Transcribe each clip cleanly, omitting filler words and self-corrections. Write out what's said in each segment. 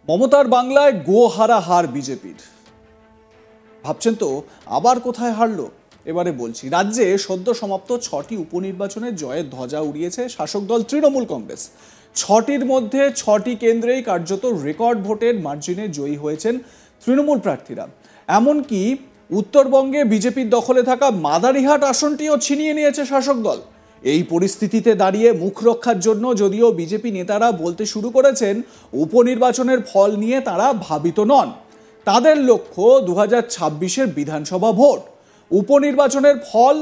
মমতার বাংলায় গোহারা হার বিজেপির। ভাবছেন তো আবার কোথায় হারলো? এবারে বলছি, রাজ্যে সদ্য সমাপ্ত 6টি উপনির্বাচনে জয়ের ধ্বজা উড়িয়েছে শাসক দল তৃণমূল কংগ্রেস। 6টির মধ্যে 6টি কেন্দ্রেই কার্যত রেকর্ড ভোটের মার্জিনে জয়ী হয়েছেন তৃণমূল প্রার্থীরা। এমনকি উত্তরবঙ্গে বিজেপির দখলে থাকা মাদারিহাট আসনটিও ছিনিয়ে নিয়েছে শাসক দল। এই পরিস্থিতিতে দাঁড়িয়ে মুখ রক্ষার জন্য যদিও বিজেপি নেতারা বলতে শুরু করেছেন উপনির্বাচনের ফল নিয়ে তারা ভাবিত নন। তাদের লক্ষ্য 2026-এর বিধানসভা ভোট। উপনির্বাচনের ফল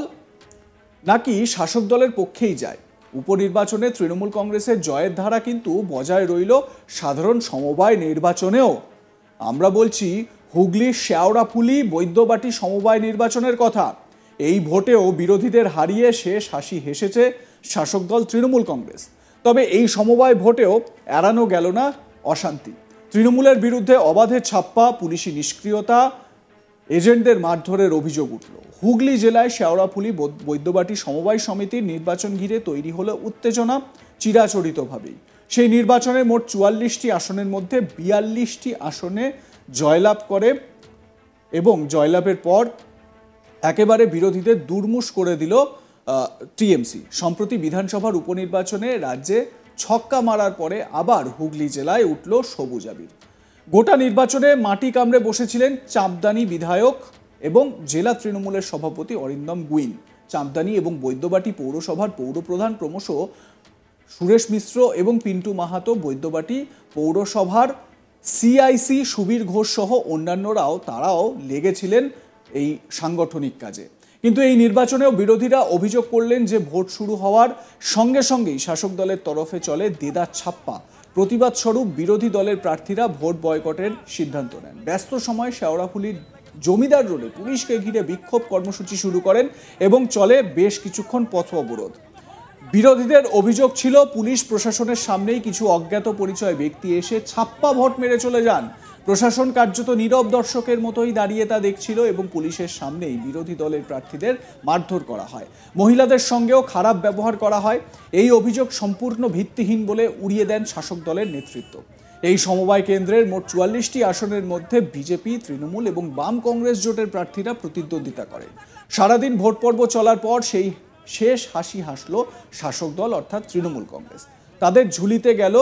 নাকি শাসক দলের পক্ষেই যায়। উপনির্বাচনে তৃণমূল কংগ্রেসের জয়ের ধারা কিন্তু বজায় রইল সাধারণ সমবায় নির্বাচনেও। আমরা বলছি হুগলির শেওড়াফুলি বৈদ্যবাটি সমবায় নির্বাচনের কথা। এই ভোটেও বিরোধীদের হারিয়ে শেষ হাসি হেসেছে শাসক দল তৃণমূল কংগ্রেস। তবে এই সমবায় ভোটেও এড়ানো গেল না অশান্তি। তৃণমূলের বিরুদ্ধে অবাধে ছাপ্পা, পুলিশি নিষ্ক্রিয়তা, এজেন্টদের মারধরের অভিযোগ উঠল। হুগলি জেলায় শেওড়াফুলি বৈদ্যবাটি সমবায় সমিতির নির্বাচন ঘিরে তৈরি হলো উত্তেজনা চিরাচরিতভাবেই। সেই নির্বাচনে মোট 44টি আসনের মধ্যে 42টি আসনে জয়লাভ করে এবং জয়লাভের পর একেবারে বিরোধীদের দুর্মুষ করে দিল টিএমসি। সম্প্রতি বিধানসভার উপনির্বাচনে রাজ্যে ছক্কা মারার পরে আবার হুগলি জেলায় উঠল সবুজ আবির। গোটা নির্বাচনে মাটি কামড়ে বসেছিলেন চাঁপদানি বিধায়ক এবং জেলা তৃণমূলের সভাপতি অরিন্দম গুইন। চাঁপদানি এবং বৈদ্যবাটি পৌরসভার পৌরপ্রধান ক্রমশ সুরেশ মিশ্র এবং পিন্টু মাহাতো, বৈদ্যবাটি পৌরসভার সিআইসি সুবীর ঘোষ সহ অন্যান্যরাও তারাও লেগেছিলেন এই সাংগঠনিক কাজে। কিন্তু এই নির্বাচনেও বিরোধীরা অভিযোগ করলেন যে ভোট শুরু হওয়ার সঙ্গে সঙ্গেই শাসক দলের তরফে চলে দেদার ছাপ্পা। প্রতিবাদ স্বরূপ বিরোধী দলের প্রার্থীরা ভোট বয়কটের সিদ্ধান্ত নেন। ব্যস্ত সময় শেওড়াফুলির জমিদার রোডে পুলিশকে ঘিরে বিক্ষোভ কর্মসূচি শুরু করেন এবং চলে বেশ কিছুক্ষণ পথ অবরোধ। বিরোধীদের অভিযোগ ছিল পুলিশ প্রশাসনের সামনেই কিছু অজ্ঞাত পরিচয় ব্যক্তি এসে ছাপ্পা ভোট মেরে চলে যান। প্রশাসন কার্যত নীরব দর্শকের মতোই দাঁড়িয়ে তা দেখছিল এবং পুলিশের সামনেই বিরোধী দলের প্রার্থীদের মারধর করা হয়। মহিলাদের সঙ্গেও খারাপ ব্যবহার করা হয়। এই অভিযোগ সম্পূর্ণ ভিত্তিহীন বলে উড়িয়ে দেন শাসক দলের নেতৃত্ব। এই সমবায় কেন্দ্রের মোট 44টি আসনের মধ্যে বিজেপি, তৃণমূল এবং বাম কংগ্রেস জোটের প্রার্থীরা প্রতিদ্বন্দ্বিতা করেন। সারাদিন ভোট পর্ব চলার পর সেই শেষ হাসি হাসল শাসক দল অর্থাৎ তৃণমূল কংগ্রেস। তাদের ঝুলিতে গেল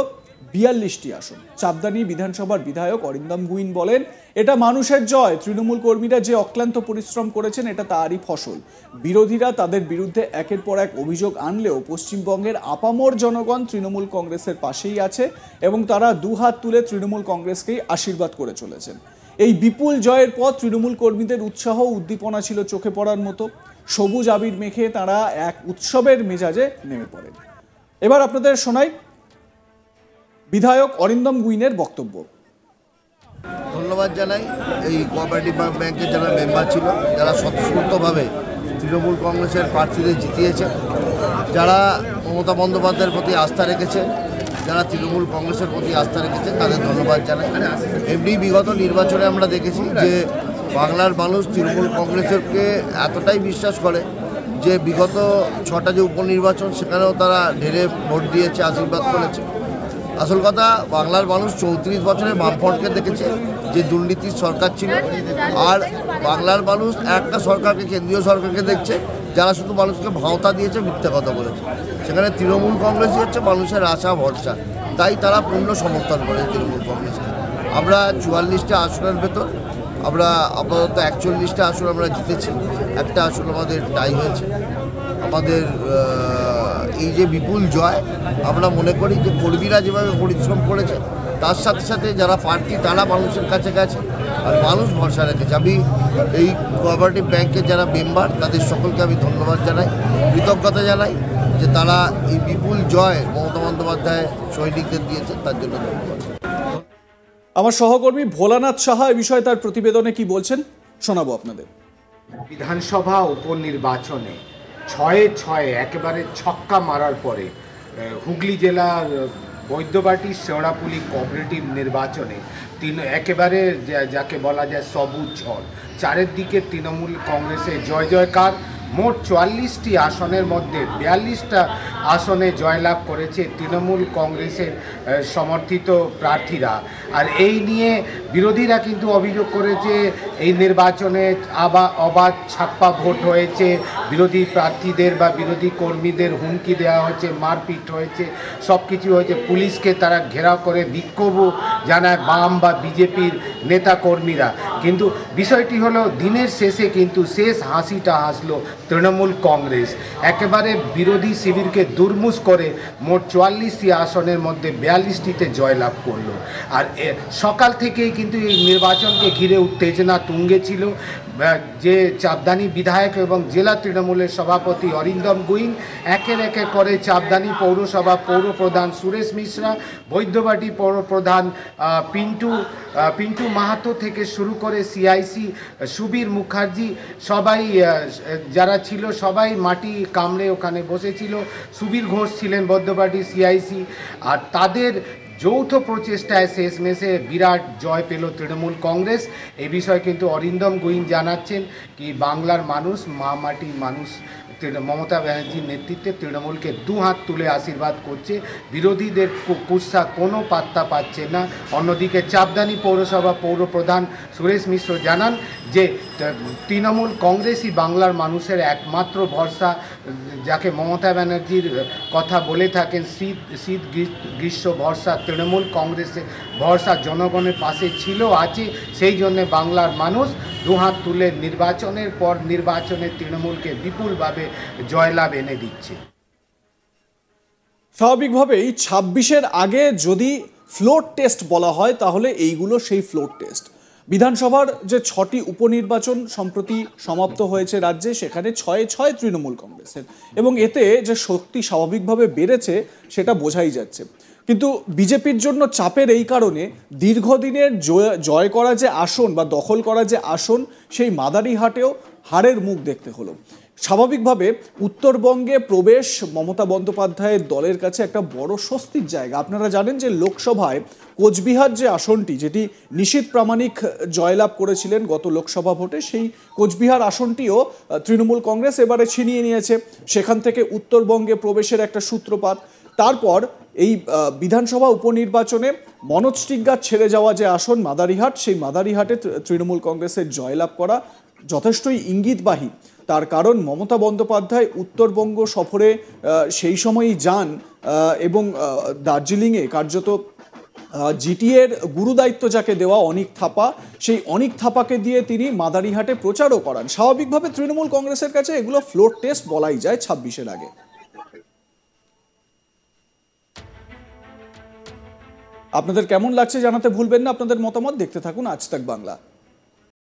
42টি আসন। চাঁপদানি বিধানসভার বিধায়ক অরিন্দম গুইন বলেন, এটা মানুষের জয়। তৃণমূল কর্মীরা যে অক্লান্ত পরিশ্রম করেছেন এটা তারই ফসল। বিরোধীরা তাদের বিরুদ্ধে একের পর এক অভিযোগ আনলেও পশ্চিমবঙ্গের আপামর জনগণ তৃণমূল কংগ্রেসের পাশেই আছে এবং তারা দুহাত তুলে তৃণমূল কংগ্রেসকেই আশীর্বাদ করে চলেছেন। এই বিপুল জয়ের পর তৃণমূল কর্মীদের উৎসাহ উদ্দীপনা ছিল চোখে পড়ার মতো। সবুজ আবির মেখে তারা এক উৎসবের মেজাজে নেমে পড়েন। এবার আপনাদের শোনাই বিধায়ক অরিন্দম গুইনের বক্তব্য। ধন্যবাদ জানাই এই কোঅপারেটিভ ব্যাংকের যারা মেম্বার ছিল, যারা স্বতঃস্ফূর্তভাবে তৃণমূল কংগ্রেসের প্রার্থীদের জিতিয়েছে, যারা মমতা বন্দ্যোপাধ্যায়ের প্রতি আস্থা রেখেছে, যারা তৃণমূল কংগ্রেসের প্রতি আস্থা রেখেছে তাদের ধন্যবাদ জানাই। এমনি বিগত নির্বাচনে আমরা দেখেছি যে বাংলার মানুষ তৃণমূল কংগ্রেসকে এতটাই বিশ্বাস করে যে বিগত 6টা যে উপনির্বাচন সেখানেও তারা ঢেরে ভোট দিয়েছে, আশীর্বাদ করেছে। আসল কথা, বাংলার মানুষ 34 বছরে বামফ্রন্টকে দেখেছে যে দুর্নীতির সরকার ছিল, আর বাংলার মানুষ একটা সরকারকে, কেন্দ্রীয় সরকারকে দেখছে যারা শুধু মানুষকে ভাওতা দিয়েছে, মিথ্যা কথা বলেছে। সেখানে তৃণমূল কংগ্রেসই হচ্ছে মানুষের আশা ভরসা, তাই তারা পূর্ণ সমর্থন করে তৃণমূল কংগ্রেসকে। আমরা 44টা আসনের ভেতর আমরা আপাতত 41টা আসন আমরা জিতেছি, একটা আসন আমাদের টাই হয়েছে। আমাদের এই যে বিপুল জয়, আমরা মনে করি যে কর্মীরা যেভাবে পরিশ্রম করেছে তার সাথে সাথে যারা প্রার্থী তারা মানুষের কাছে গেছে আর মানুষ ভরসা রেখেছে। আমি এই কোঅপারেটিভ ব্যাংকের যারা মেম্বার তাদের সকলকে আমি ধন্যবাদ জানাই, কৃতজ্ঞতা জানাই যে তারা এই বিপুল জয় মমতা বন্দ্যোপাধ্যায় সৈনিকদের দিয়েছে, তার জন্য ধন্যবাদ। আমার সহকর্মী ভোলানাথ সাহা এই বিষয়ে তার প্রতিবেদনে কি বলছেন শোনাবো আপনাদের। বিধানসভা উপনির্বাচনে 6-6 একেবারে ছক্কা মারার পরে হুগলি জেলার বৈদ্যবাটি শেওড়াফুলি কোঅপারেটিভ নির্বাচনে একেবারে যাকে বলা যায় সবুজ ঝড়। চারিদিকে তৃণমূল কংগ্রেসের জয় জয়কার, মোট 44টি আসনের মধ্যে 42টা আসনে জয়লাভ করেছে তৃণমূল কংগ্রেসের সমর্থিত প্রার্থীরা। আর এই নিয়ে বিরোধীরা কিন্তু অভিযোগ করেছে এই নির্বাচনে অবাধ ছাপ্পা ভোট হয়েছে, বিরোধী প্রার্থীদের বা বিরোধী কর্মীদের হুমকি দেওয়া হয়েছে, মারপিট হয়েছে, সব কিছু হয়েছে। পুলিশকে তারা ঘেরাও করে বিক্ষোভও জানায় বাম বা বিজেপির নেতাকর্মীরা। কিন্তু বিষয়টি হলো দিনের শেষে কিন্তু শেষ হাসিটা হাসলো তৃণমূল কংগ্রেস। একেবারে বিরোধী শিবিরকে দুর্মুষ করে মোট 44টি আসনের মধ্যে 42টিতে জয়লাভ করলো। আর সকাল থেকেই কিন্তু এই নির্বাচনকে ঘিরে উত্তেজনা তুঙ্গে ছিল। যে চাপদানি বিধায়ক এবং জেলা তৃণমূলের সভাপতি অরিন্দম গুইন একের একে করে চাপদানি পৌরসভা পৌরপ্রধান সুরেশ মিশ্রা, বৈদ্যবাটি পৌরপ্রধান পিন্টু মাহাতো থেকে শুরু করে সিআইসি সুবীর মুখার্জি, সবাই যারা ছিল সবাই মাটি কামড়ে ওখানে বসেছিল। সুবীর ঘোষ ছিলেন বৈদ্যবাটি সিআইসি। আর তাদের যৌথ প্রচেষ্টায় শেষমেশে বিরাট জয় পেল তৃণমূল কংগ্রেস। এই বিষয়ে কিন্তু অরিন্দম গুইন জানাচ্ছেন কি বাংলার মানুষ, মা মাটির মানুষ মমতা ব্যানার্জির নেতৃত্বে তৃণমূলকে দু হাত তুলে আশীর্বাদ করছে, বিরোধীদের কুৎসা কোনো পাত্তা পাচ্ছে না। অন্যদিকে চাপদানি পৌরসভা পৌরপ্রধান সুরেশ মিশ্র জানান যে তৃণমূল কংগ্রেসই বাংলার মানুষের একমাত্র ভরসা, যাকে মমতা ব্যানার্জির কথা বলে থাকেন শীত গ্রীষ্ম ভরসা, তৃণমূল কংগ্রেসের ভরসা জনগণের পাশে ছিল, আছে। সেই জন্যে বাংলার মানুষ দুহাত তুলে নির্বাচনের পর নির্বাচনে তৃণমূলকে বিপুলভাবে জয়লাভ এনে দিচ্ছে। স্বাভাবিকভাবেই 26-এর আগে যদি ফ্লোর টেস্ট বলা হয় তাহলে এইগুলো সেই ফ্লোর টেস্ট। বিধানসভার যে 6টি উপনির্বাচন সম্প্রতি সমাপ্ত হয়েছে রাজ্যে, সেখানে 6-6 তৃণমূল কংগ্রেসের, এবং এতে যে শক্তি স্বাভাবিকভাবে বেড়েছে সেটা বোঝাই যাচ্ছে। কিন্তু বিজেপির জন্য চাপের এই কারণে দীর্ঘদিনের জয় করা যে আসন বা দখল করা যে আসন, সেই মাদারিহাটেও হারের মুখ দেখতে হলো। স্বাভাবিকভাবে উত্তরবঙ্গে প্রবেশ মমতা বন্দ্যোপাধ্যায়ের দলের কাছে একটা বড় স্বস্তির জায়গা। আপনারা জানেন যে লোকসভায় কোচবিহার যে আসনটি, যেটি নিশীথ প্রামাণিক জয়লাভ করেছিলেন গত লোকসভা ভোটে, সেই কোচবিহার আসনটিও তৃণমূল কংগ্রেস এবারে ছিনিয়ে নিয়েছে। সেখান থেকে উত্তরবঙ্গে প্রবেশের একটা সূত্রপাত। তারপর এই বিধানসভা উপনির্বাচনে মনোজ টিগ্গার ছেড়ে যাওয়া যে আসন মাদারিহাট, সেই মাদারিহাটে তৃণমূল কংগ্রেসের জয়লাভ করা যথেষ্টই ইঙ্গিতবাহী। তার কারণ মমতা বন্দ্যোপাধ্যায় উত্তরবঙ্গ সফরে সেই সময়ই যান এবং দার্জিলিংয়ে কার্যত জিটিএর গুরুদায়িত্ব যাকে দেওয়া অনিক থাপা, সেই অনিক থাপাকে দিয়ে তিনি মাদারিহাটে প্রচারও করান। স্বাভাবিকভাবে তৃণমূল কংগ্রেসের কাছে এগুলো ফ্লোর টেস্ট বলাই যায় 26-এর আগে। আপনাদের কেমন লাগছে জানাতে ভুলবেন না। আপনাদের মতামত দেখতে থাকুন আজ তাক বাংলা।